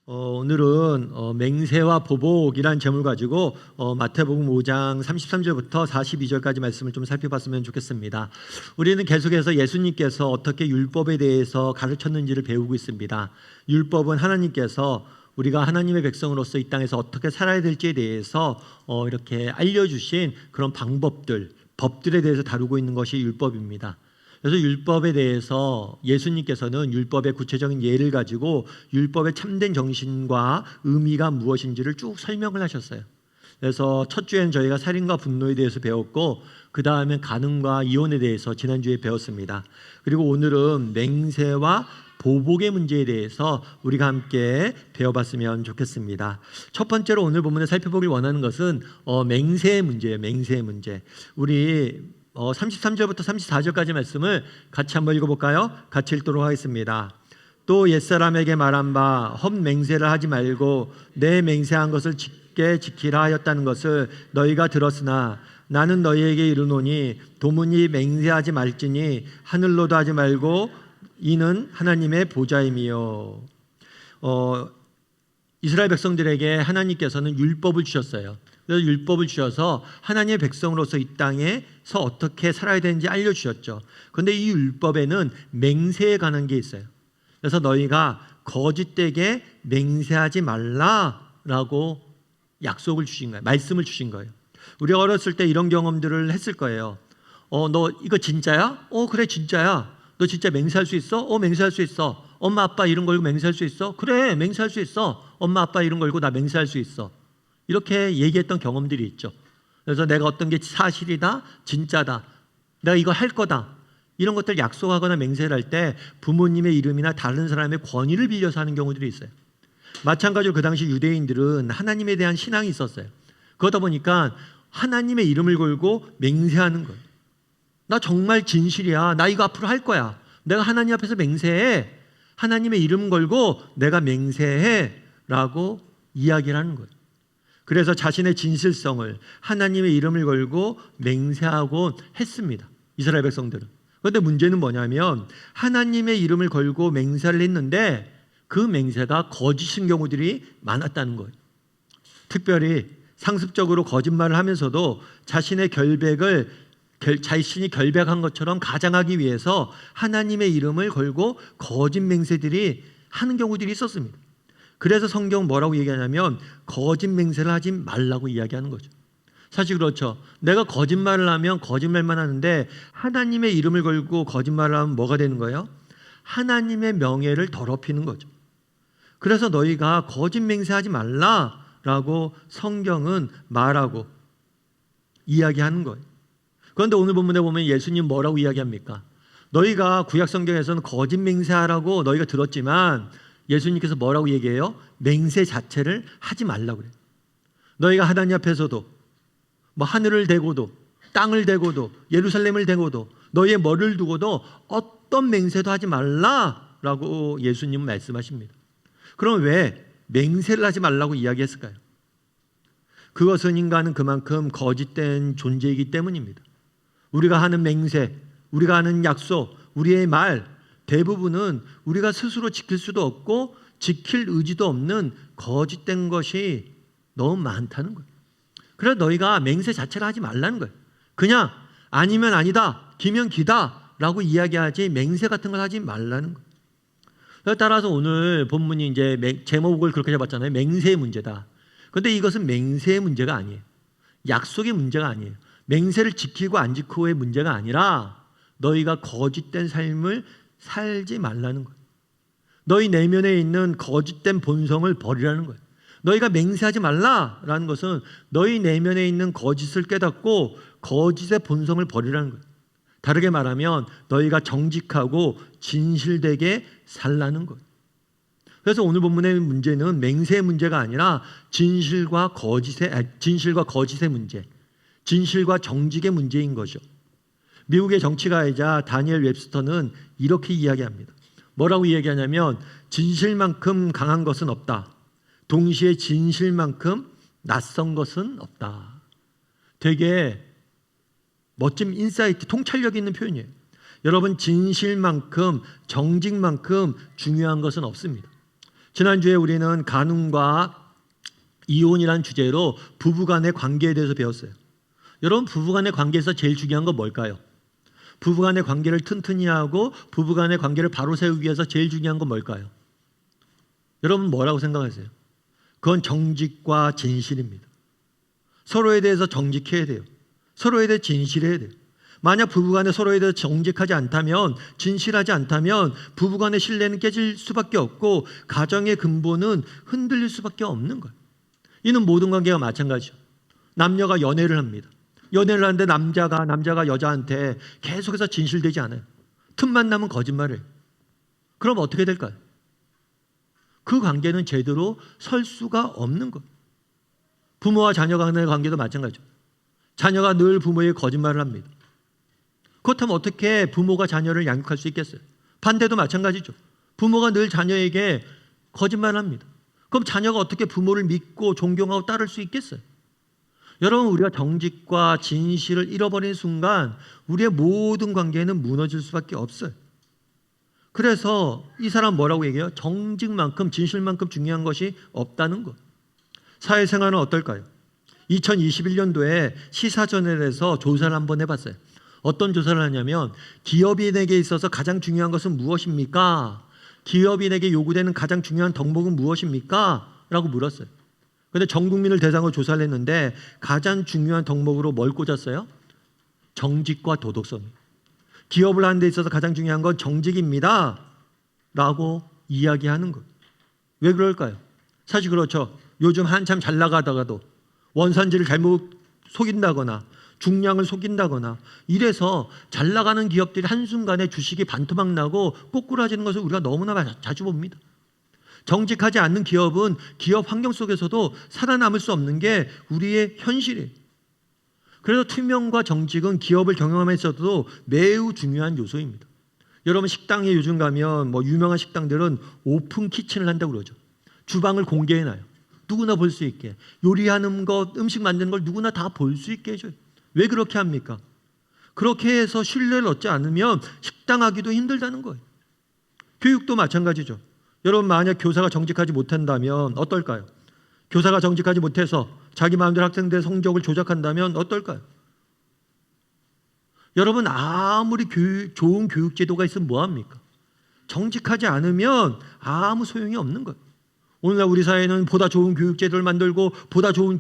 오늘은 맹세와 보복이란 제목을 가지고 마태복음 5장 33절부터 42절까지 말씀을 좀 살펴봤으면 좋겠습니다. 우리는 계속해서 예수님께서 어떻게 율법에 대해서 가르쳤는지를 배우고 있습니다. 율법은 하나님께서 우리가 하나님의 백성으로서 이 땅에서 어떻게 살아야 될지에 대해서 이렇게 알려주신 그런 방법들, 법들에 대해서 다루고 있는 것이 율법입니다. 그래서 율법에 대해서 예수님께서는 율법의 구체적인 예를 가지고 율법의 참된 정신과 의미가 무엇인지를 쭉 설명을 하셨어요. 그래서 첫 주에는 저희가 살인과 분노에 대해서 배웠고, 그 다음에 간음과 이혼에 대해서 지난주에 배웠습니다. 그리고 오늘은 맹세와 보복의 문제에 대해서 우리가 함께 배워봤으면 좋겠습니다. 첫 번째로 오늘 본문에 살펴보길 원하는 것은 맹세의 문제예요. 맹세의 문제. 우리 33절부터 34절까지 말씀을 같이 한번 읽어볼까요? 같이 읽도록 하겠습니다. 또 옛사람에게 말한 바 헛맹세를 하지 말고 내 맹세한 것을 굳게 지키라 하였다는 것을 너희가 들었으나 나는 너희에게 이르노니 도무니 맹세하지 말지니 하늘로도 하지 말고 이는 하나님의 보좌임이요. 이스라엘 백성들에게 하나님께서는 율법을 주셨어요. 그래서 율법을 주셔서 하나님의 백성으로서 이 땅에서 어떻게 살아야 되는지 알려주셨죠. 그런데 이 율법에는 맹세에 관한 게 있어요. 그래서 너희가 거짓되게 맹세하지 말라라고 약속을 주신 거예요. 말씀을 주신 거예요. 우리가 어렸을 때 이런 경험들을 했을 거예요. 너 이거 진짜야? 그래 진짜야. 너 진짜 맹세할 수 있어? 맹세할 수 있어. 엄마 아빠 이름 걸고 맹세할 수 있어? 그래 맹세할 수 있어. 엄마 아빠 이름 걸고 나 맹세할 수 있어. 이렇게 얘기했던 경험들이 있죠. 그래서 내가 어떤 게 사실이다, 진짜다, 내가 이거 할 거다, 이런 것들 약속하거나 맹세를 할 때 부모님의 이름이나 다른 사람의 권위를 빌려서 하는 경우들이 있어요. 마찬가지로 그 당시 유대인들은 하나님에 대한 신앙이 있었어요. 그러다 보니까 하나님의 이름을 걸고 맹세하는 거예요. 나 정말 진실이야. 나 이거 앞으로 할 거야. 내가 하나님 앞에서 맹세해. 하나님의 이름 걸고 내가 맹세해 라고 이야기를 하는 거예요. 그래서 자신의 진실성을 하나님의 이름을 걸고 맹세하고 했습니다. 이스라엘 백성들은. 그런데 문제는 뭐냐면 하나님의 이름을 걸고 맹세를 했는데 그 맹세가 거짓인 경우들이 많았다는 거예요. 특별히 상습적으로 거짓말을 하면서도 자신의 자신이 결백한 것처럼 가장하기 위해서 하나님의 이름을 걸고 거짓 맹세들이 하는 경우들이 있었습니다. 그래서 성경은 뭐라고 얘기하냐면 거짓 맹세를 하지 말라고 이야기하는 거죠. 사실 그렇죠. 내가 거짓말을 하면 거짓말만 하는데 하나님의 이름을 걸고 거짓말을 하면 뭐가 되는 거예요? 하나님의 명예를 더럽히는 거죠. 그래서 너희가 거짓 맹세하지 말라라고 성경은 말하고 이야기하는 거예요. 그런데 오늘 본문에 보면 예수님 뭐라고 이야기합니까? 너희가 구약 성경에서는 거짓 맹세하라고 너희가 들었지만 예수님께서 뭐라고 얘기해요? 맹세 자체를 하지 말라고 그래요. 너희가 하나님 앞에서도 하늘을 대고도 땅을 대고도 예루살렘을 대고도 너희의 머리를 두고도 어떤 맹세도 하지 말라라고 예수님은 말씀하십니다. 그럼 왜 맹세를 하지 말라고 이야기했을까요? 그것은 인간은 그만큼 거짓된 존재이기 때문입니다. 우리가 하는 맹세, 우리가 하는 약속, 우리의 말 대부분은 우리가 스스로 지킬 수도 없고 지킬 의지도 없는 거짓된 것이 너무 많다는 거예요. 그래서 너희가 맹세 자체를 하지 말라는 거예요. 그냥 아니면 아니다, 기면 기다 라고 이야기하지 맹세 같은 걸 하지 말라는 거예요. 따라서 오늘 본문이 이제 제목을 그렇게 잡았잖아요. 맹세의 문제다. 그런데 이것은 맹세의 문제가 아니에요. 약속의 문제가 아니에요. 맹세를 지키고 안 지키고의 문제가 아니라 너희가 거짓된 삶을 살지 말라는 거예요. 너희 내면에 있는 거짓된 본성을 버리라는 거예요. 너희가 맹세하지 말라라는 것은 너희 내면에 있는 거짓을 깨닫고 거짓의 본성을 버리라는 거예요. 다르게 말하면 너희가 정직하고 진실되게 살라는 거예요. 그래서 오늘 본문의 문제는 맹세의 문제가 아니라 진실과 거짓의 문제, 진실과 정직의 문제인 거죠. 미국의 정치가이자 다니엘 웹스터는 이렇게 이야기합니다. 뭐라고 이야기하냐면 진실만큼 강한 것은 없다. 동시에 진실만큼 낯선 것은 없다. 되게 멋진 인사이트, 통찰력 있는 표현이에요. 여러분, 진실만큼 정직만큼 중요한 것은 없습니다. 지난주에 우리는 간음과 이혼이라는 주제로 부부간의 관계에 대해서 배웠어요. 여러분, 부부간의 관계에서 제일 중요한 건 뭘까요? 부부간의 관계를 튼튼히 하고 부부간의 관계를 바로 세우기 위해서 제일 중요한 건 뭘까요? 여러분 뭐라고 생각하세요? 그건 정직과 진실입니다. 서로에 대해서 정직해야 돼요. 서로에 대해 진실해야 돼요. 만약 부부간에 서로에 대해서 정직하지 않다면, 진실하지 않다면 부부간의 신뢰는 깨질 수밖에 없고 가정의 근본은 흔들릴 수밖에 없는 거예요. 이는 모든 관계가 마찬가지죠. 남녀가 연애를 합니다. 연애를 하는데 남자가 여자한테 계속해서 진실되지 않아요. 틈만 나면 거짓말을 해요. 그럼 어떻게 될까요? 그 관계는 제대로 설 수가 없는 거예요. 부모와 자녀 간의 관계도 마찬가지죠. 자녀가 늘 부모에게 거짓말을 합니다. 그렇다면 어떻게 부모가 자녀를 양육할 수 있겠어요? 반대도 마찬가지죠. 부모가 늘 자녀에게 거짓말을 합니다. 그럼 자녀가 어떻게 부모를 믿고 존경하고 따를 수 있겠어요? 여러분, 우리가 정직과 진실을 잃어버리는 순간 우리의 모든 관계는 무너질 수밖에 없어요. 그래서 이 사람 뭐라고 얘기해요? 정직만큼 진실만큼 중요한 것이 없다는 것. 사회생활은 어떨까요? 2021년도에 시사저널에서 조사를 한번 해봤어요. 어떤 조사를 하냐면 기업인에게 있어서 가장 중요한 것은 무엇입니까? 기업인에게 요구되는 가장 중요한 덕목은 무엇입니까? 라고 물었어요. 그런데 전 국민을 대상으로 조사를 했는데 가장 중요한 덕목으로 뭘 꽂았어요? 정직과 도덕성. 기업을 하는 데 있어서 가장 중요한 건 정직입니다 라고 이야기하는 것. 왜 그럴까요? 사실 그렇죠. 요즘 한참 잘 나가다가도 원산지를 잘못 속인다거나 중량을 속인다거나 이래서 잘 나가는 기업들이 한순간에 주식이 반토막 나고 꼬꾸라지는 것을 우리가 너무나 자주 봅니다. 정직하지 않는 기업은 기업 환경 속에서도 살아남을 수 없는 게 우리의 현실이에요. 그래서 투명과 정직은 기업을 경영하면서도 매우 중요한 요소입니다. 여러분, 식당에 요즘 가면 유명한 식당들은 오픈 키친을 한다고 그러죠. 주방을 공개해놔요. 누구나 볼 수 있게. 요리하는 것, 음식 만드는 걸 누구나 다 볼 수 있게 해줘요. 왜 그렇게 합니까? 그렇게 해서 신뢰를 얻지 않으면 식당 하기도 힘들다는 거예요. 교육도 마찬가지죠. 여러분, 만약 교사가 정직하지 못한다면 어떨까요? 교사가 정직하지 못해서 자기 마음대로 학생들의 성적을 조작한다면 어떨까요? 여러분, 아무리 좋은 교육제도가 있으면 뭐합니까? 정직하지 않으면 아무 소용이 없는 거예요. 오늘날 우리 사회는 보다 좋은 교육제도를 만들고 보다 좋은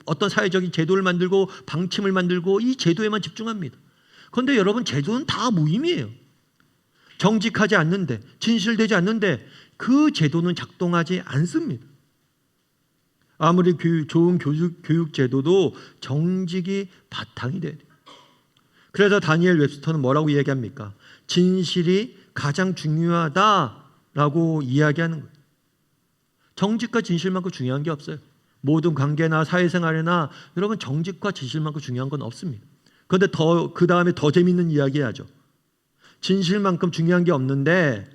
어떤 사회적인 제도를 만들고 방침을 만들고 이 제도에만 집중합니다. 그런데 여러분, 제도는 다 무의미해요. 정직하지 않는데, 진실되지 않는데 그 제도는 작동하지 않습니다. 아무리 좋은 교육 제도도 정직이 바탕이 돼야 돼요. 그래서 다니엘 웹스터는 뭐라고 이야기합니까? 진실이 가장 중요하다라고 이야기하는 거예요. 정직과 진실만큼 중요한 게 없어요. 모든 관계나 사회생활이나 여러분, 정직과 진실만큼 중요한 건 없습니다. 그런데 그 다음에 더 재밌는 이야기 하죠. 진실만큼 중요한 게 없는데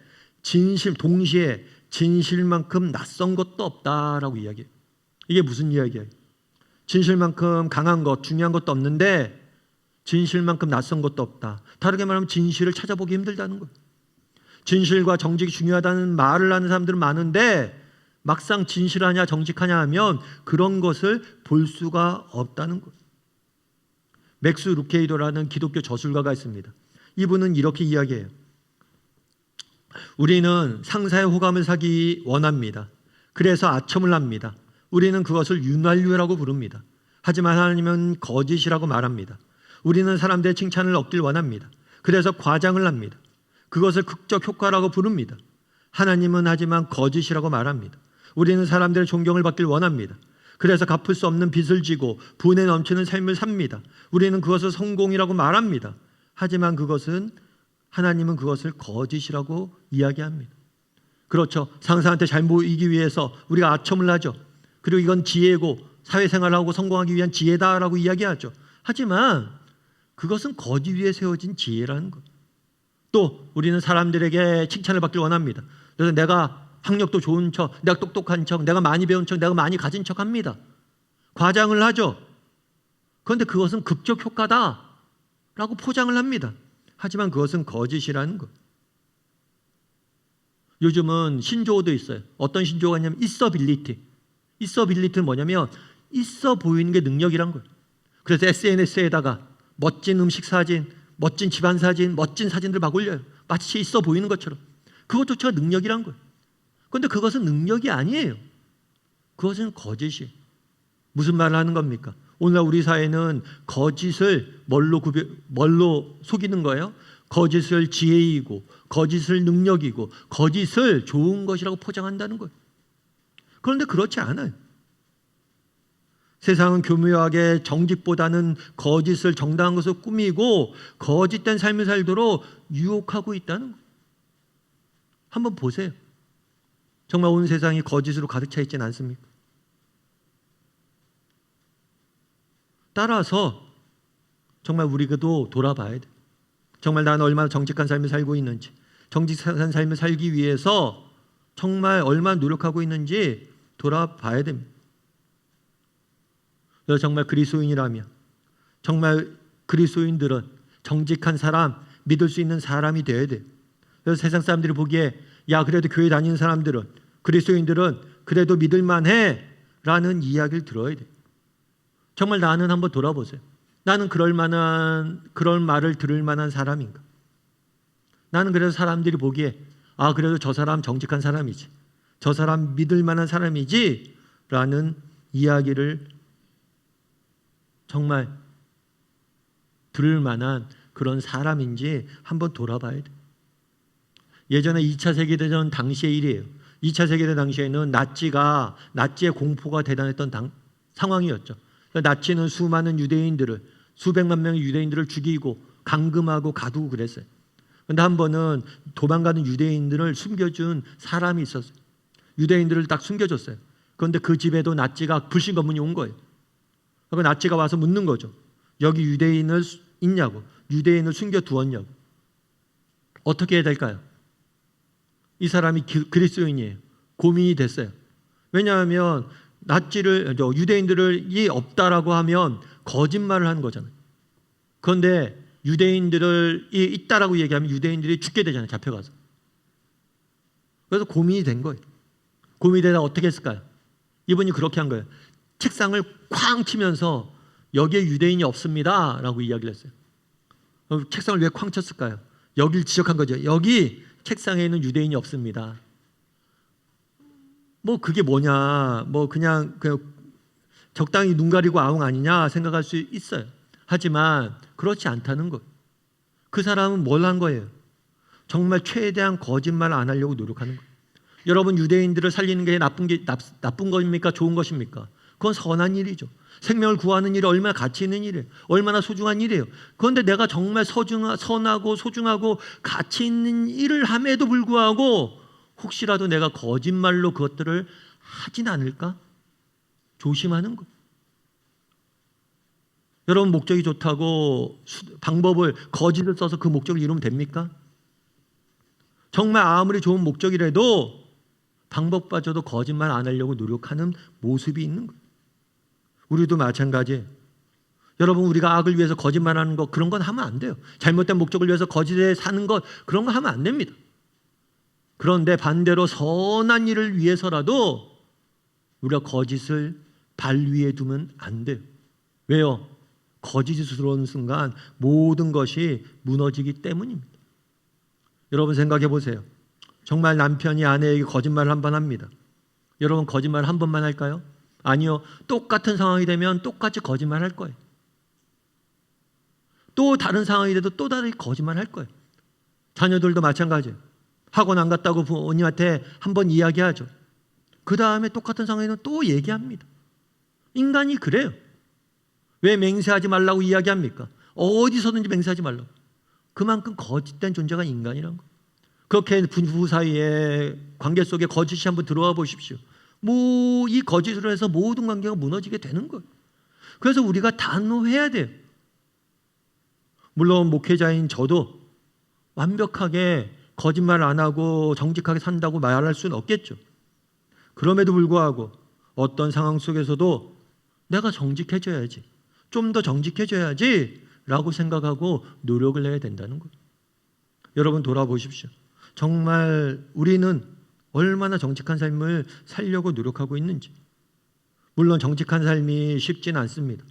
동시에 진실만큼 낯선 것도 없다라고 이야기해요. 이게 무슨 이야기예요? 진실만큼 강한 것, 중요한 것도 없는데 진실만큼 낯선 것도 없다. 다르게 말하면 진실을 찾아보기 힘들다는 거예요. 진실과 정직이 중요하다는 말을 하는 사람들은 많은데 막상 진실하냐 정직하냐 하면 그런 것을 볼 수가 없다는 거예요. 맥스 루케이도라는 기독교 저술가가 있습니다. 이분은 이렇게 이야기해요. 우리는 상사의 호감을 사기 원합니다. 그래서 아첨을 합니다. 우리는 그것을 윤활유라고 부릅니다. 하지만 하나님은 거짓이라고 말합니다. 우리는 사람들의 칭찬을 얻길 원합니다. 그래서 과장을 합니다. 그것을 극적 효과라고 부릅니다. 하나님은 하지만 거짓이라고 말합니다. 우리는 사람들의 존경을 받길 원합니다. 그래서 갚을 수 없는 빚을 지고 분에 넘치는 삶을 삽니다. 우리는 그것을 성공이라고 말합니다. 하지만 하나님은 그것을 거짓이라고 이야기합니다. 그렇죠. 상사한테 잘 보이기 위해서 우리가 아첨을 하죠. 그리고 이건 지혜고 사회생활하고 성공하기 위한 지혜다라고 이야기하죠. 하지만 그것은 거짓 위에 세워진 지혜라는 것. 또 우리는 사람들에게 칭찬을 받길 원합니다. 그래서 내가 학력도 좋은 척, 내가 똑똑한 척, 내가 많이 배운 척, 내가 많이 가진 척 합니다. 과장을 하죠. 그런데 그것은 극적 효과다라고 포장을 합니다. 하지만 그것은 거짓이라는 것. 요즘은 신조어도 있어요. 어떤 신조어가 있냐면 있어빌리티. 있어빌리티는 뭐냐면 있어 보이는 게 능력이란 거예요. 그래서 SNS에다가 멋진 음식 사진, 멋진 집안 사진, 멋진 사진들 막 올려요. 마치 있어 보이는 것처럼. 그것조차가 능력이란 거예요. 그런데 그것은 능력이 아니에요. 그것은 거짓이. 무슨 말을 하는 겁니까? 오늘날 우리 사회는 거짓을 뭘로 속이는 거예요? 거짓을 지혜이고, 거짓을 능력이고, 거짓을 좋은 것이라고 포장한다는 거예요. 그런데 그렇지 않아요. 세상은 교묘하게 정직보다는 거짓을 정당한 것으로 꾸미고 거짓된 삶을 살도록 유혹하고 있다는 거예요. 한번 보세요. 정말 온 세상이 거짓으로 가득 차 있지는 않습니까? 따라서 정말 우리도 돌아봐야 돼. 정말 나는 얼마나 정직한 삶을 살고 있는지, 정직한 삶을 살기 위해서 정말 얼마나 노력하고 있는지 돌아봐야 됩니다. 그래서 정말 그리스도인이라면, 정말 그리스도인들은 정직한 사람, 믿을 수 있는 사람이 되어야 돼요. 그래서 세상 사람들이 보기에 야 그래도 교회 다니는 사람들은, 그리스도인들은 그래도 믿을만해 라는 이야기를 들어야 돼요. 정말 나는 한번 돌아보세요. 나는 그럴 말을 들을 만한 사람인가? 나는 그래서 사람들이 보기에 아 그래도 저 사람 정직한 사람이지, 저 사람 믿을 만한 사람이지 라는 이야기를 정말 들을 만한 그런 사람인지 한번 돌아봐야 돼. 예전에 2차 세계대전 당시의 일이에요. 2차 세계대전 당시에는 나치의 공포가 대단했던 상황이었죠. 나치는 수많은 유대인들을, 수백만 명의 유대인들을 죽이고 감금하고 가두고 그랬어요. 그런데 한 번은 도망가는 유대인들을 숨겨준 사람이 있었어요. 유대인들을 딱 숨겨줬어요. 그런데 그 집에도 나치가 불신 검문이 온 거예요. 그리고 나치가 와서 묻는 거죠. 여기 유대인을 있냐고, 유대인을 숨겨두었냐고. 어떻게 해야 될까요? 이 사람이 그리스도인이에요. 고민이 됐어요. 왜냐하면 유대인들이 없다라고 하면 거짓말을 하는 거잖아요. 그런데 유대인들이 있다라고 얘기하면 유대인들이 죽게 되잖아요. 잡혀가서. 그래서 고민이 된 거예요. 고민이 되다 어떻게 했을까요? 이분이 그렇게 한 거예요. 책상을 쾅 치면서 여기에 유대인이 없습니다 라고 이야기를 했어요. 책상을 왜 쾅 쳤을까요? 여기를 지적한 거죠. 여기 책상에는 유대인이 없습니다. 뭐 그게 뭐냐, 뭐 그냥 적당히 눈 가리고 아웅 아니냐 생각할 수 있어요. 하지만 그렇지 않다는 것. 그 사람은 뭘 한 거예요? 정말 최대한 거짓말을 안 하려고 노력하는 거예요. 여러분, 유대인들을 살리는 게 나쁜 겁니까? 좋은 것입니까? 그건 선한 일이죠. 생명을 구하는 일이 얼마나 가치 있는 일이에요. 얼마나 소중한 일이에요. 그런데 내가 정말 선하고 소중하고 가치 있는 일을 함에도 불구하고 혹시라도 내가 거짓말로 그것들을 하진 않을까? 조심하는 것. 여러분, 목적이 좋다고 방법을 거짓을 써서 그 목적을 이루면 됩니까? 정말 아무리 좋은 목적이라도 방법마저도 거짓말 안 하려고 노력하는 모습이 있는 거예요. 우리도 마찬가지예요. 여러분, 우리가 악을 위해서 거짓말하는 것, 그런 건 하면 안 돼요. 잘못된 목적을 위해서 거짓에 사는 것, 그런 거 하면 안 됩니다. 그런데 반대로 선한 일을 위해서라도 우리가 거짓을 발 위에 두면 안 돼요. 왜요? 거짓이 들어오는 순간 모든 것이 무너지기 때문입니다. 여러분, 생각해 보세요. 정말 남편이 아내에게 거짓말을 한 번 합니다. 여러분, 거짓말 한 번만 할까요? 아니요. 똑같은 상황이 되면 똑같이 거짓말 할 거예요. 또 다른 상황이 돼도 또 다르게 거짓말 할 거예요. 자녀들도 마찬가지예요. 학원 안 갔다고 부모님한테 한 번 이야기하죠. 그 다음에 똑같은 상황에는 또 얘기합니다. 인간이 그래요. 왜 맹세하지 말라고 이야기합니까? 어디서든지 맹세하지 말라고. 그만큼 거짓된 존재가 인간이란 거. 그렇게 부부 사이에 관계 속에 거짓이 한번 들어와 보십시오. 이 거짓으로 해서 모든 관계가 무너지게 되는 거예요. 그래서 우리가 단호해야 돼요. 물론 목회자인 저도 완벽하게 거짓말 안 하고 정직하게 산다고 말할 수는 없겠죠. 그럼에도 불구하고 어떤 상황 속에서도 내가 정직해져야지, 좀 더 정직해져야지 라고 생각하고 노력을 해야 된다는 거예요. 여러분, 돌아보십시오. 정말 우리는 얼마나 정직한 삶을 살려고 노력하고 있는지. 물론 정직한 삶이 쉽지는 않습니다.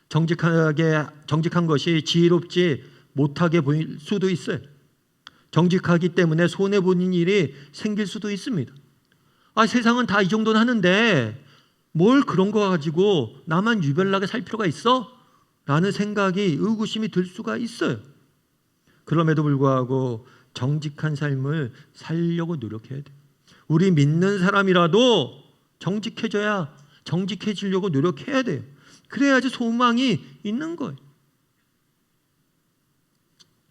정직한 것이 지혜롭지 못하게 보일 수도 있어요. 정직하기 때문에 손해보는 일이 생길 수도 있습니다. 세상은 다 이 정도는 하는데 뭘 그런 거 가지고 나만 유별나게 살 필요가 있어? 라는 생각이, 의구심이 들 수가 있어요. 그럼에도 불구하고 정직한 삶을 살려고 노력해야 돼요. 우리 믿는 사람이라도 정직해지려고 노력해야 돼요. 그래야지 소망이 있는 거예요.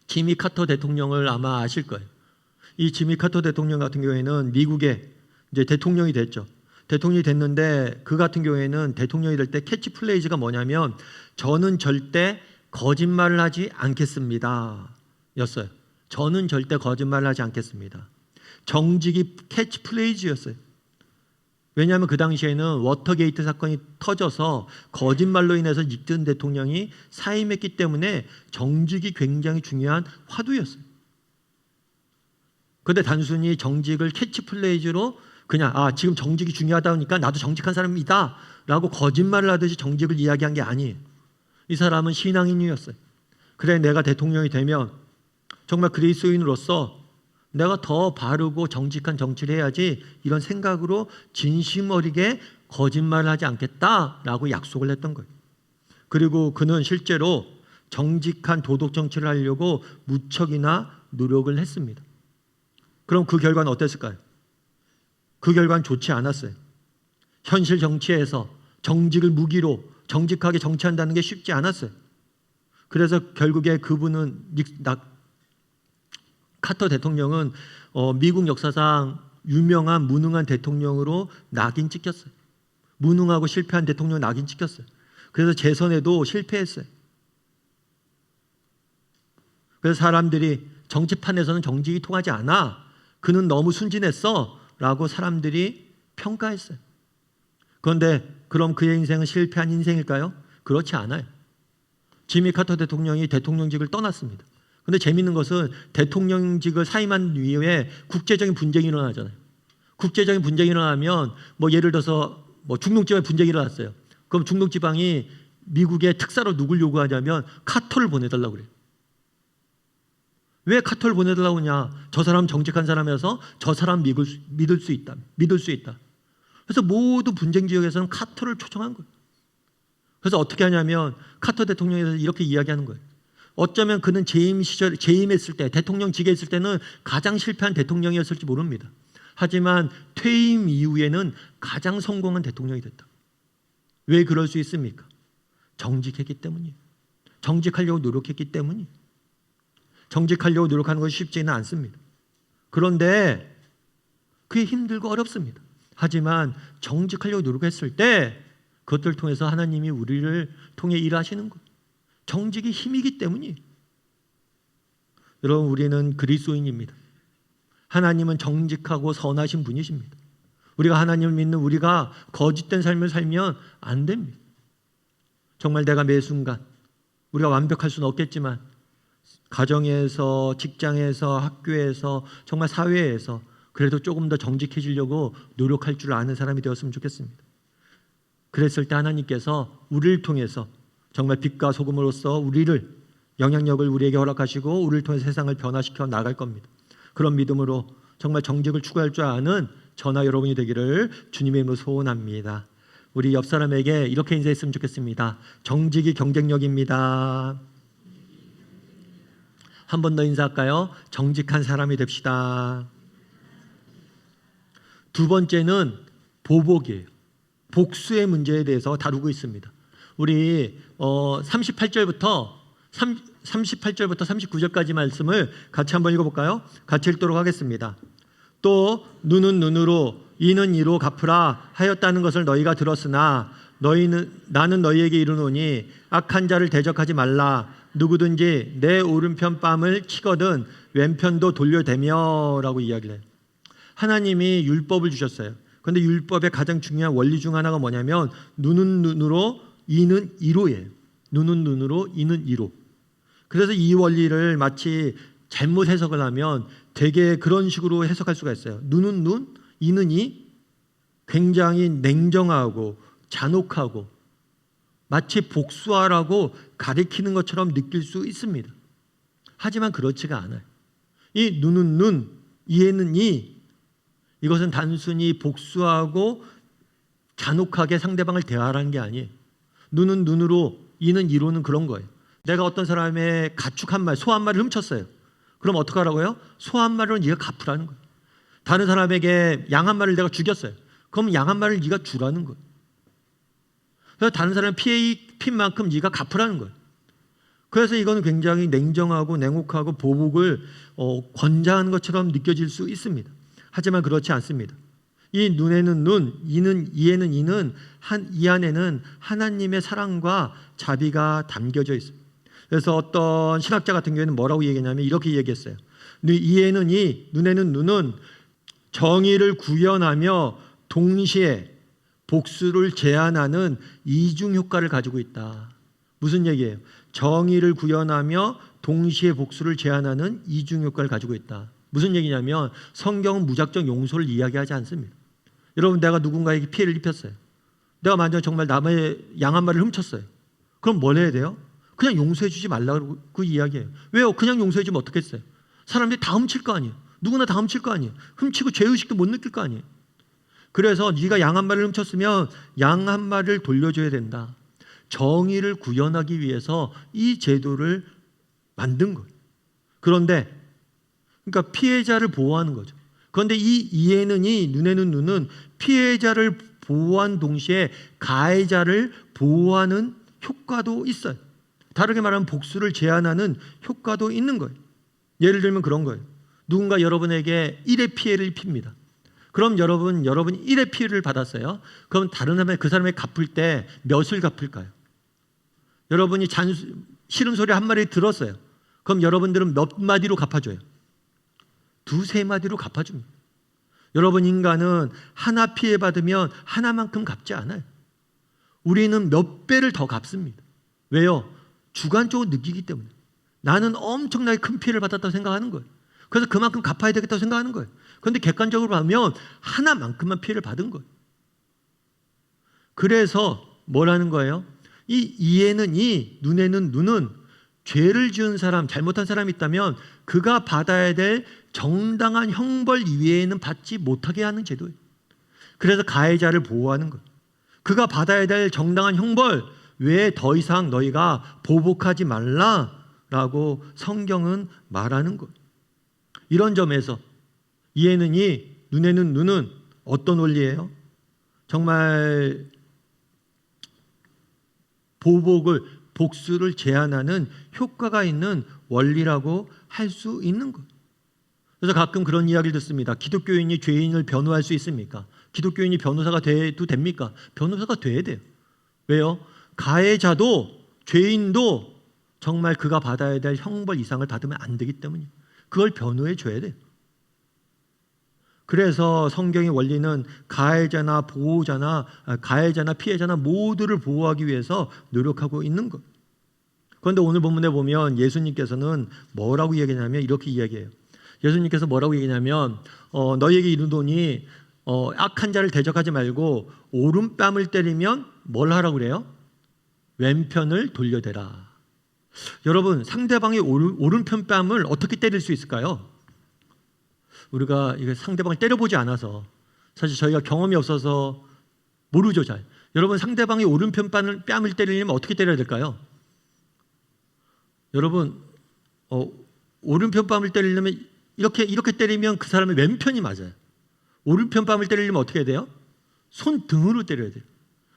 지미 카터 대통령을 아마 아실 거예요. 이 지미 카터 대통령 같은 경우에는 미국의 이제 대통령이 됐죠. 대통령이 됐는데 그 같은 경우에는 대통령이 될 때 캐치플레이즈가 뭐냐면 저는 절대 거짓말을 하지 않겠습니다 였어요. 저는 절대 거짓말을 하지 않겠습니다. 정직이 캐치플레이즈였어요. 왜냐하면 그 당시에는 워터게이트 사건이 터져서 거짓말로 인해서 닉슨 대통령이 사임했기 때문에 정직이 굉장히 중요한 화두였어요. 그런데 단순히 정직을 캐치플레이즈로 그냥 지금 정직이 중요하다 보니까 나도 정직한 사람이다 라고 거짓말을 하듯이 정직을 이야기한 게 아니에요. 이 사람은 신앙인이었어요. 그래, 내가 대통령이 되면 정말 그리스도인으로서 내가 더 바르고 정직한 정치를 해야지, 이런 생각으로 진심 어리게 거짓말을 하지 않겠다라고 약속을 했던 거예요. 그리고 그는 실제로 정직한 도덕 정치를 하려고 무척이나 노력을 했습니다. 그럼 그 결과는 어땠을까요? 그 결과는 좋지 않았어요. 현실 정치에서 정직을 무기로 정직하게 정치한다는 게 쉽지 않았어요. 그래서 결국에 그분은, 카터 대통령은 미국 역사상 유명한 무능한 대통령으로 낙인 찍혔어요. 무능하고 실패한 대통령 낙인 찍혔어요. 그래서 재선에도 실패했어요. 그래서 사람들이 정치판에서는 정직이 통하지 않아, 그는 너무 순진했어 라고 사람들이 평가했어요. 그런데 그럼 그의 인생은 실패한 인생일까요? 그렇지 않아요. 지미 카터 대통령이 대통령직을 떠났습니다. 그런데 재미있는 것은 대통령직을 사임한 이후에 국제적인 분쟁이 일어나잖아요. 국제적인 분쟁이 일어나면 예를 들어서 중동지방에 분쟁이 일어났어요. 그럼 중동지방이 미국의 특사로 누굴 요구하냐면 카터를 보내달라고 그래요. 왜 카터를 보내달라고 하냐? 저 사람 정직한 사람이라서 저 사람 믿을 수 있다. 그래서 모두 분쟁 지역에서는 카터를 초청한 거예요. 그래서 어떻게 하냐면 카터 대통령에 대해서 이렇게 이야기하는 거예요. 어쩌면 그는 재임했을 때, 대통령직에 있을 때는 가장 실패한 대통령이었을지 모릅니다. 하지만 퇴임 이후에는 가장 성공한 대통령이 됐다. 왜 그럴 수 있습니까? 정직했기 때문이에요. 정직하려고 노력했기 때문이에요. 정직하려고 노력하는 것이 쉽지는 않습니다. 그런데 그게 힘들고 어렵습니다. 하지만 정직하려고 노력했을 때 그것들을 통해서 하나님이 우리를 통해 일하시는 거예요. 정직이 힘이기 때문이에요. 여러분, 우리는 그리스도인입니다. 하나님은 정직하고 선하신 분이십니다. 우리가 하나님을 믿는 우리가 거짓된 삶을 살면 안 됩니다. 정말 내가 매 순간, 우리가 완벽할 수는 없겠지만 가정에서, 직장에서, 학교에서, 정말 사회에서 그래도 조금 더 정직해지려고 노력할 줄 아는 사람이 되었으면 좋겠습니다. 그랬을 때 하나님께서 우리를 통해서 정말 빛과 소금으로서 영향력을 우리에게 허락하시고 우리를 통해 세상을 변화시켜 나갈 겁니다. 그런 믿음으로 정말 정직을 추구할 줄 아는 저나 여러분이 되기를 주님의 이름으로 소원합니다. 우리 옆 사람에게 이렇게 인사했으면 좋겠습니다. 정직이 경쟁력입니다. 한 번 더 인사할까요? 정직한 사람이 됩시다. 두 번째는 보복이에요. 복수의 문제에 대해서 다루고 있습니다. 우리 38절부터 39절까지 말씀을 같이 한번 읽어볼까요? 같이 읽도록 하겠습니다. 또 눈은 눈으로 이는 이로 갚으라 하였다는 것을 너희가 들었으나 나는 너희에게 이르노니 악한 자를 대적하지 말라. 누구든지 내 오른편 뺨을 치거든 왼편도 돌려대며 라고 이야기를 해요. 하나님이 율법을 주셨어요. 그런데 율법의 가장 중요한 원리 중 하나가 뭐냐면 눈은 눈으로 이는 이로예요. 눈은 눈으로 이는 이로. 그래서 이 원리를 마치 잘못 해석을 하면 되게 그런 식으로 해석할 수가 있어요. 눈은 눈, 이는 이, 굉장히 냉정하고 잔혹하고 마치 복수하라고 가리키는 것처럼 느낄 수 있습니다. 하지만 그렇지가 않아요. 이 눈은 눈, 이에는 이, 이것은 단순히 복수하고 잔혹하게 상대방을 대하라는 게 아니에요. 눈은 눈으로, 이는 이로는 그런 거예요. 내가 어떤 사람의 가축 한 마리, 소 한 마리를 훔쳤어요. 그럼 어떡하라고요? 소 한 마리로 네가 갚으라는 거예요. 다른 사람에게 양 한 마리를 내가 죽였어요. 그럼 양 한 마리를 네가 주라는 거예요. 그래서 다른 사람의 피해 입힌 만큼 네가 갚으라는 거예요. 그래서 이건 굉장히 냉정하고 냉혹하고 보복을 권장하는 것처럼 느껴질 수 있습니다. 하지만 그렇지 않습니다. 이 눈에는 눈, 이에는 이는 이 안에는 하나님의 사랑과 자비가 담겨져 있습니다. 그래서 어떤 신학자 같은 경우에는 뭐라고 얘기했냐면 이렇게 얘기했어요. 이에는 이, 눈에는 눈은 정의를 구현하며 동시에 복수를 제한하는 이중 효과를 가지고 있다. 무슨 얘기예요? 정의를 구현하며 동시에 복수를 제한하는 이중 효과를 가지고 있다. 무슨 얘기냐면 성경은 무작정 용서를 이야기하지 않습니다. 여러분, 내가 누군가에게 피해를 입혔어요. 내가 만약 정말 남의 양 한 마리를 훔쳤어요. 그럼 뭘 해야 돼요? 그냥 용서해 주지 말라고 그 이야기예요. 왜요? 그냥 용서해 주면 어떻겠어요? 사람들이 다 훔칠 거 아니에요. 누구나 다 훔칠 거 아니에요. 훔치고 죄의식도 못 느낄 거 아니에요. 그래서 네가 양 한 마리를 훔쳤으면 양 한 마리를 돌려줘야 된다. 정의를 구현하기 위해서 이 제도를 만든 거예요. 그런데 그러니까 피해자를 보호하는 거죠. 그런데 이에는 이, 눈에는 눈은 피해자를 보호한 동시에 가해자를 보호하는 효과도 있어요. 다르게 말하면 복수를 제한하는 효과도 있는 거예요. 예를 들면 그런 거예요. 누군가 여러분에게 1의 피해를 입힙니다. 그럼 여러분이 1의 피해를 받았어요. 그럼 다른 사람이 그 사람에게 갚을 때 몇을 갚을까요? 여러분이 싫은 소리 한 마디 들었어요. 그럼 여러분들은 몇 마디로 갚아줘요? 2, 3마디로 갚아줍니다. 여러분, 인간은 하나 피해 받으면 하나만큼 갚지 않아요. 우리는 몇 배를 더 갚습니다. 왜요? 주관적으로 느끼기 때문에. 나는 엄청나게 큰 피해를 받았다고 생각하는 거예요. 그래서 그만큼 갚아야 되겠다고 생각하는 거예요. 그런데 객관적으로 보면 하나만큼만 피해를 받은 거예요. 그래서 뭐라는 거예요? 이에는 이, 눈에는 눈은 죄를 지은 사람, 잘못한 사람이 있다면 그가 받아야 될 정당한 형벌 이외에는 받지 못하게 하는 제도예요. 그래서 가해자를 보호하는 거예요. 그가 받아야 될 정당한 형벌 외에 더 이상 너희가 보복하지 말라라고 성경은 말하는 거예요. 이런 점에서 이에는 이, 눈에는 눈은 어떤 원리예요? 정말 복수를 제한하는 효과가 있는 원리라고 할 수 있는 거예요. 그래서 가끔 그런 이야기를 듣습니다. 기독교인이 죄인을 변호할 수 있습니까? 기독교인이 변호사가 돼도 됩니까? 변호사가 돼야 돼요. 왜요? 가해자도 죄인도 정말 그가 받아야 될 형벌 이상을 받으면 안 되기 때문이에요. 그걸 변호해 줘야 돼요. 그래서 성경의 원리는 가해자나 피해자나 모두를 보호하기 위해서 노력하고 있는 것. 그런데 오늘 본문에 보면 예수님께서는 뭐라고 얘기하냐면 이렇게 이야기해요. 예수님께서 뭐라고 얘기하냐면 너희에게 이르노니 악한 자를 대적하지 말고 오른뺨을 때리면 뭘 하라고 그래요? 왼편을 돌려대라. 여러분, 상대방의 오른편 뺨을 어떻게 때릴 수 있을까요? 우리가 이게 상대방을 때려보지 않아서 사실 저희가 경험이 없어서 모르죠 잘. 여러분, 상대방의 오른편 뺨을 때리려면 어떻게 때려야 될까요? 여러분, 오른편 뺨을 때리려면 이렇게 때리면 그 사람의 왼편이 맞아요. 오른편 뺨을 때리려면 어떻게 해야 돼요? 손등으로 때려야 돼요.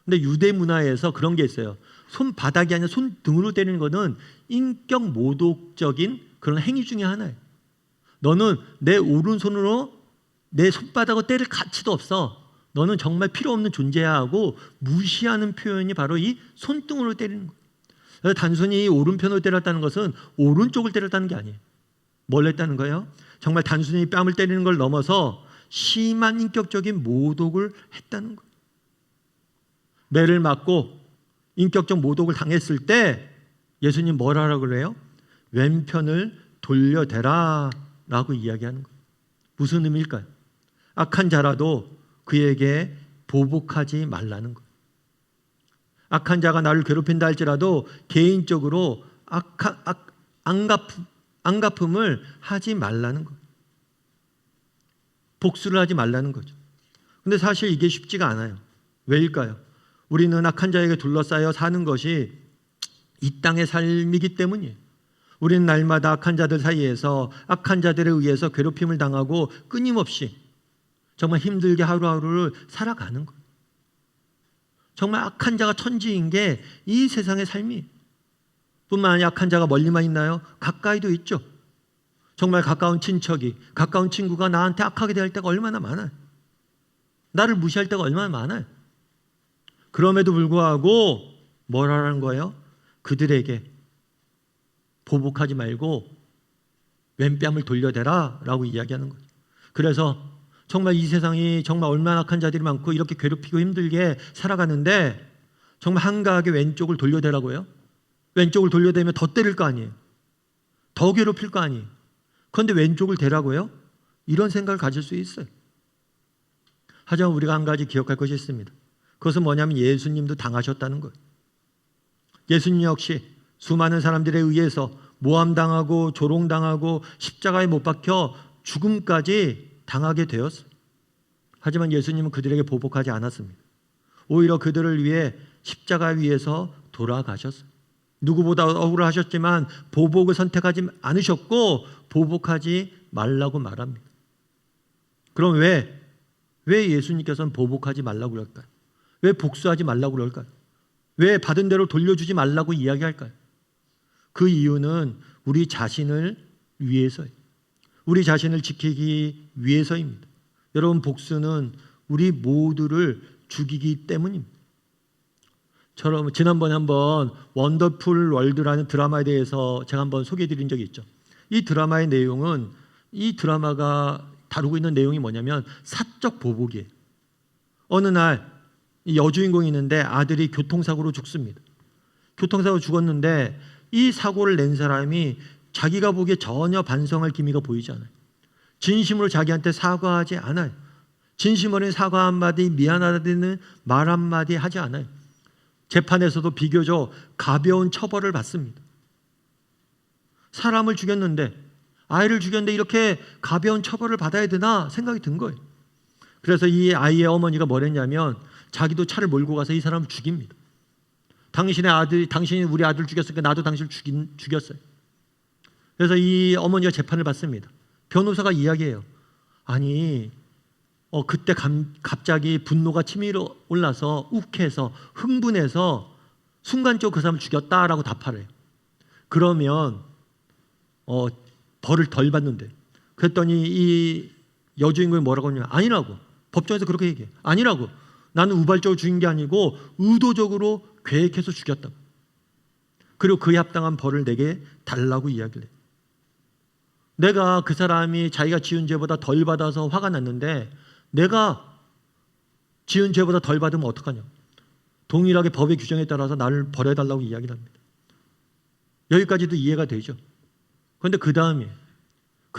근데 유대 문화에서 그런 게 있어요. 손바닥이 아니라 손등으로 때리는 거는 인격 모독적인 그런 행위 중에 하나예요. 너는 내 오른손으로 내 손바닥을 때릴 가치도 없어. 너는 정말 필요 없는 존재야 하고 무시하는 표현이 바로 이 손등으로 때리는 거예요. 그래서 단순히 오른편으로 때렸다는 것은 오른쪽을 때렸다는 게 아니에요. 뭘 했다는 거예요? 정말 단순히 뺨을 때리는 걸 넘어서 심한 인격적인 모독을 했다는 거예요. 매를 맞고 인격적 모독을 당했을 때 예수님 뭘 하라고 그래요? 왼편을 돌려대라 라고 이야기하는 거예요. 무슨 의미일까요? 악한 자라도 그에게 보복하지 말라는 것. 악한 자가 나를 괴롭힌다 할지라도 개인적으로 안갚음을 하지 말라는 것. 복수를 하지 말라는 거죠. 근데 사실 이게 쉽지가 않아요. 왜일까요? 우리는 악한 자에게 둘러싸여 사는 것이 이 땅의 삶이기 때문이에요. 우리는 날마다 악한 자들 사이에서 악한 자들에 의해서 괴롭힘을 당하고 끊임없이 정말 힘들게 하루하루를 살아가는 거예요. 정말 악한 자가 천지인 게 이 세상의 삶이에요. 뿐만 아니라 악한 자가 멀리만 있나요? 가까이도 있죠. 정말 가까운 친척이, 가까운 친구가 나한테 악하게 대할 때가 얼마나 많아요. 나를 무시할 때가 얼마나 많아요. 그럼에도 불구하고 뭘 하라는 거예요? 그들에게 보복하지 말고 왼뺨을 돌려대라 라고 이야기하는 거예요. 그래서 정말 이 세상이 정말 얼마나 악한 자들이 많고 이렇게 괴롭히고 힘들게 살아가는데 정말 한가하게 왼쪽을 돌려대라고요? 왼쪽을 돌려대면 더 때릴 거 아니에요. 더 괴롭힐 거 아니에요. 그런데 왼쪽을 대라고요? 이런 생각을 가질 수 있어요. 하지만 우리가 한 가지 기억할 것이 있습니다. 그것은 뭐냐면 예수님도 당하셨다는 거예요. 예수님 역시 수많은 사람들에 의해서 모함당하고 조롱당하고 십자가에 못 박혀 죽음까지 당하게 되었어요. 하지만 예수님은 그들에게 보복하지 않았습니다. 오히려 그들을 위해 십자가 위에서 돌아가셨어요. 누구보다 억울하셨지만 보복을 선택하지 않으셨고 보복하지 말라고 말합니다. 그럼 왜 예수님께서는 보복하지 말라고 그럴까요? 왜 복수하지 말라고 그럴까요? 왜 받은 대로 돌려주지 말라고 이야기할까요? 그 이유는 우리 자신을 위해서예요. 우리 자신을 지키기 위해서입니다. 여러분, 복수는 우리 모두를 죽이기 때문입니다. 저는 지난번에 한번 원더풀 월드라는 드라마에 대해서 제가 한번 소개해드린 적이 있죠. 이 드라마의 내용은 이 드라마가 다루고 있는 내용이 뭐냐면 사적 보복이에요. 어느 날 여주인공이 있는데 아들이 교통사고로 죽습니다. 교통사고로 죽었는데 이 사고를 낸 사람이 자기가 보기에 전혀 반성할 기미가 보이지 않아요. 진심으로 자기한테 사과하지 않아요. 진심으로 사과 한마디, 미안하다는 말 한마디 하지 않아요. 재판에서도 비교적 가벼운 처벌을 받습니다. 사람을 죽였는데, 아이를 죽였는데 이렇게 가벼운 처벌을 받아야 되나 생각이 든 거예요. 그래서 이 아이의 어머니가 뭘 했냐면 자기도 차를 몰고 가서 이 사람을 죽입니다. 당신이 우리 아들 죽였으니까 나도 당신을 죽였어요. 그래서 이 어머니가 재판을 받습니다. 변호사가 이야기해요. 아니, 그때 갑자기 분노가 치밀어 올라서 욱해서 흥분해서 순간적으로 그 사람을 죽였다라고 답하래요. 그러면 벌을 덜 받는데. 그랬더니 이 여주인공이 뭐라고 하냐면 아니라고. 법정에서 그렇게 얘기해. 아니라고. 나는 우발적으로 죽인 게 아니고 의도적으로 계획해서 죽였다고. 그리고 그에 합당한 벌을 내게 달라고 이야기를 해요. 내가 그 사람이 자기가 지은 죄보다 덜 받아서 화가 났는데 내가 지은 죄보다 덜 받으면 어떡하냐. 동일하게 법의 규정에 따라서 나를 벌해달라고 이야기를 합니다. 여기까지도 이해가 되죠. 그런데 그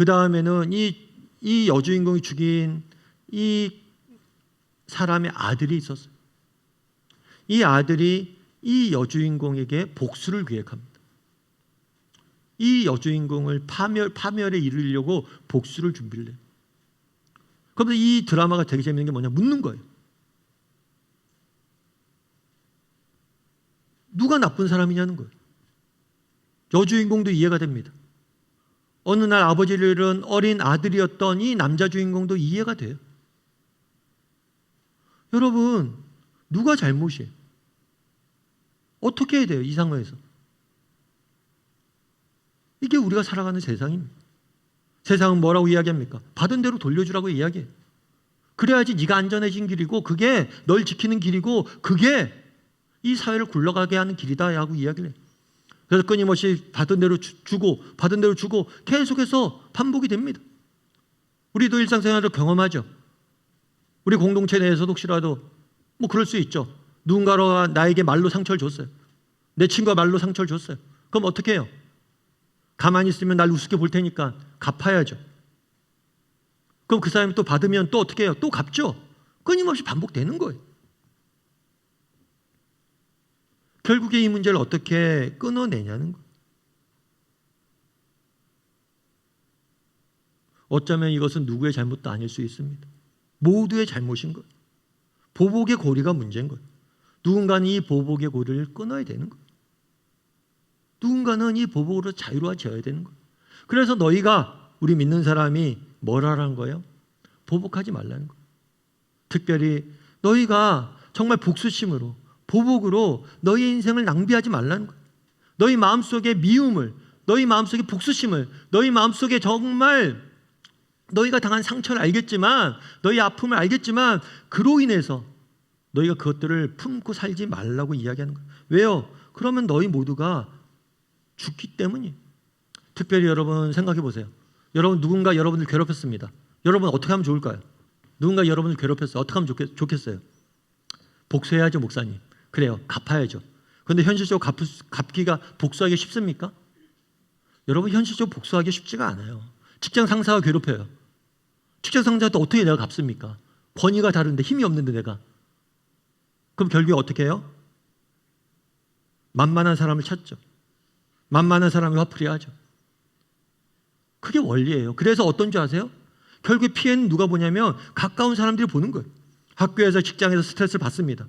다음에는 이 여주인공이 죽인 이 사람의 아들이 있었어요. 이 아들이 이 여주인공에게 복수를 계획합니다. 이 여주인공을 파멸에 이르려고 복수를 준비를 해요. 그러면서 이 드라마가 되게 재밌는 게 뭐냐, 묻는 거예요. 누가 나쁜 사람이냐는 거예요. 여주인공도 이해가 됩니다. 어느 날 아버지를 잃은 어린 아들이었던 이 남자 주인공도 이해가 돼요. 여러분, 누가 잘못이에요? 어떻게 해야 돼요, 이 상황에서? 이게 우리가 살아가는 세상입니다. 세상은 뭐라고 이야기합니까? 받은 대로 돌려주라고 이야기해요. 그래야지 네가 안전해진 길이고 그게 널 지키는 길이고 그게 이 사회를 굴러가게 하는 길이다 하고 이야기를 해요. 그래서 끊임없이 받은 대로 주고 계속해서 반복이 됩니다. 우리도 일상생활을 경험하죠. 우리 공동체 내에서도 혹시라도 뭐 그럴 수 있죠. 누군가가 나에게 말로 상처를 줬어요. 내 친구가 말로 상처를 줬어요. 그럼 어떻게 해요? 가만히 있으면 날 우습게 볼 테니까 갚아야죠. 그럼 그 사람이 또 받으면 또 어떻게 해요? 또 갚죠. 끊임없이 반복되는 거예요. 결국에 이 문제를 어떻게 끊어내냐는 거예요. 어쩌면 이것은 누구의 잘못도 아닐 수 있습니다. 모두의 잘못인 거예요. 보복의 고리가 문제인 거예요. 누군가는 이 보복의 고리를 끊어야 되는 거예요. 누군가는 이 보복으로 자유로워져야 되는 거예요. 그래서 너희가, 우리 믿는 사람이 뭘 하라는 거예요? 보복하지 말라는 거예요. 특별히 너희가 정말 복수심으로, 보복으로 너희 인생을 낭비하지 말라는 거예요. 너희 마음속에 미움을, 너희 마음속에 복수심을, 너희 마음속에 정말 너희가 당한 상처를 알겠지만, 너희 아픔을 알겠지만 그로 인해서 너희가 그것들을 품고 살지 말라고 이야기하는 거예요. 왜요? 그러면 너희 모두가 죽기 때문이에요. 특별히 여러분 생각해 보세요. 여러분 누군가 여러분을 괴롭혔습니다. 여러분 어떻게 하면 좋을까요? 누군가 여러분을 괴롭혔어요. 어떻게 하면 좋겠어요? 복수해야죠, 목사님. 그래요, 갚아야죠. 그런데 현실적으로 갚기가, 복수하기 쉽습니까? 여러분 현실적으로 복수하기 쉽지가 않아요. 직장 상사가 괴롭혀요. 직장 상사한테 어떻게 내가 갚습니까? 권위가 다른데, 힘이 없는데 내가. 그럼 결국에 어떻게 해요? 만만한 사람을 찾죠. 만만한 사람이 화풀이 하죠. 그게 원리예요. 그래서 어떤 줄 아세요? 결국에 피해는 누가 보냐면 가까운 사람들이 보는 거예요. 학교에서, 직장에서 스트레스를 받습니다.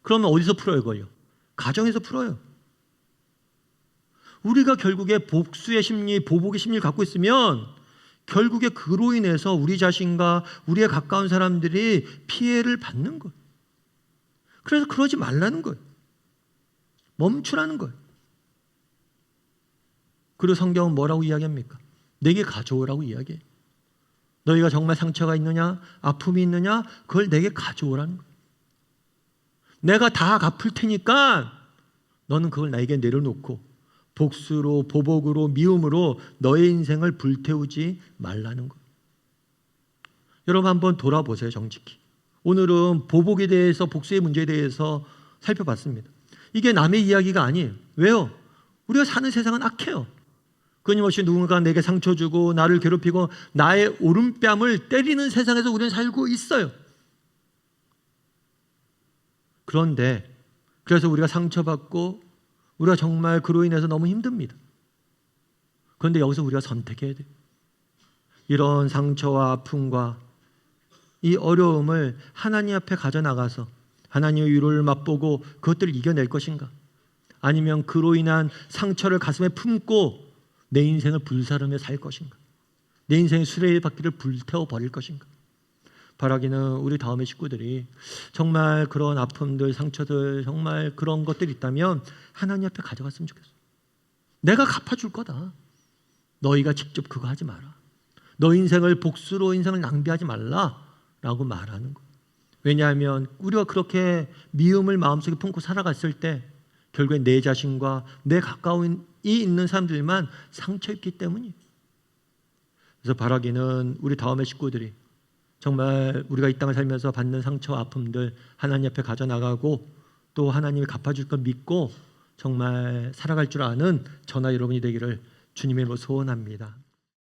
그러면 어디서 풀어요, 그걸요? 가정에서 풀어요. 우리가 결국에 복수의 심리, 보복의 심리를 갖고 있으면 결국에 그로 인해서 우리 자신과 우리의 가까운 사람들이 피해를 받는 거예요. 그래서 그러지 말라는 거예요. 멈추라는 거예요. 그리고 성경은 뭐라고 이야기합니까? 내게 가져오라고 이야기해요. 너희가 정말 상처가 있느냐, 아픔이 있느냐, 그걸 내게 가져오라는 거예요. 내가 다 갚을 테니까 너는 그걸 나에게 내려놓고 복수로, 보복으로, 미움으로 너의 인생을 불태우지 말라는 거예요. 여러분 한번 돌아보세요, 정직히. 오늘은 보복에 대해서, 복수의 문제에 대해서 살펴봤습니다. 이게 남의 이야기가 아니에요. 왜요? 우리가 사는 세상은 악해요. 끊임없이 누군가 내게 상처 주고 나를 괴롭히고 나의 오른뺨을 때리는 세상에서 우리는 살고 있어요. 그런데 그래서 우리가 상처받고 우리가 정말 그로 인해서 너무 힘듭니다. 그런데 여기서 우리가 선택해야 돼요. 이런 상처와 아픔과 이 어려움을 하나님 앞에 가져나가서 하나님의 위로를 맛보고 그것들을 이겨낼 것인가? 아니면 그로 인한 상처를 가슴에 품고 내 인생을 불사르며 살 것인가? 내 인생의 수레바퀴를 불태워버릴 것인가? 바라기는 우리 다음의 식구들이 정말 그런 아픔들, 상처들, 정말 그런 것들이 있다면 하나님 앞에 가져갔으면 좋겠어. 내가 갚아줄 거다. 너희가 직접 그거 하지 마라. 너 인생을 복수로 인생을 낭비하지 말라라고 말하는 거예요. 왜냐하면 우리가 그렇게 미움을 마음속에 품고 살아갔을 때 결국에 내 자신과 내 가까운 이 있는 사람들만 상처 입기 때문이에요. 그래서 바라기는 우리 다음의 식구들이 정말 우리가 이 땅을 살면서 받는 상처와 아픔들 하나님 앞에 가져나가고 또 하나님이 갚아줄 걸 믿고 정말 살아갈 줄 아는 저나 여러분이 되기를 주님의 이름으로 소원합니다.